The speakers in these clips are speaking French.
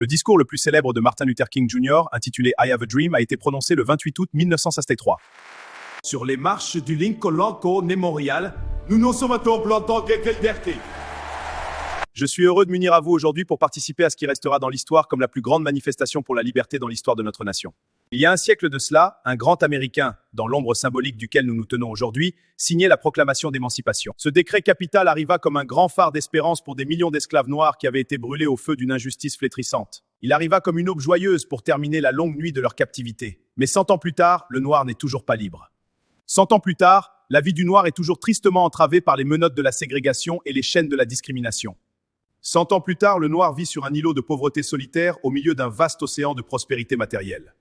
Le discours le plus célèbre de Martin Luther King Jr., intitulé I Have a Dream, a été prononcé le 28 août 1963. Sur les marches du Lincoln Memorial, nous nous sommes plantant quelques libertés. Je suis heureux de m'unir à vous aujourd'hui pour participer à ce qui restera dans l'histoire comme la plus grande manifestation pour la liberté dans l'histoire de notre nation. Il y a un siècle de cela, un grand Américain, dans l'ombre symbolique duquel nous nous tenons aujourd'hui, signait la proclamation d'émancipation. Ce décret capital arriva comme un grand phare d'espérance pour des millions d'esclaves noirs qui avaient été brûlés au feu d'une injustice flétrissante. Il arriva comme une aube joyeuse pour terminer la longue nuit de leur captivité. Mais 100 ans plus tard, le noir n'est toujours pas libre. 100 ans plus tard, la vie du noir est toujours tristement entravée par les menottes de la ségrégation et les chaînes de la discrimination. 100 ans plus tard, le noir vit sur un îlot de pauvreté solitaire au milieu d'un vaste océan de prospérité matérielle.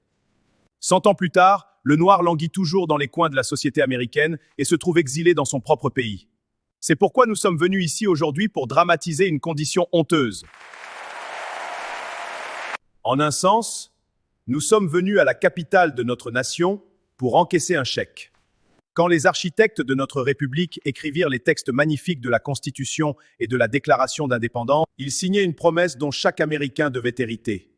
100 ans plus tard, le noir languit toujours dans les coins de la société américaine et se trouve exilé dans son propre pays. C'est pourquoi nous sommes venus ici aujourd'hui pour dramatiser une condition honteuse. En un sens, nous sommes venus à la capitale de notre nation pour encaisser un chèque. Quand les architectes de notre République écrivirent les textes magnifiques de la Constitution et de la Déclaration d'indépendance, ils signaient une promesse dont chaque Américain devait hériter.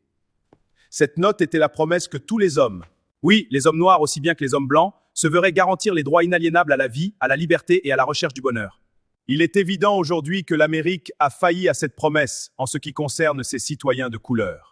Cette note était la promesse que tous les hommes, oui, les hommes noirs aussi bien que les hommes blancs, se verraient garantir les droits inaliénables à la vie, à la liberté et à la recherche du bonheur. Il est évident aujourd'hui que l'Amérique a failli à cette promesse en ce qui concerne ses citoyens de couleur.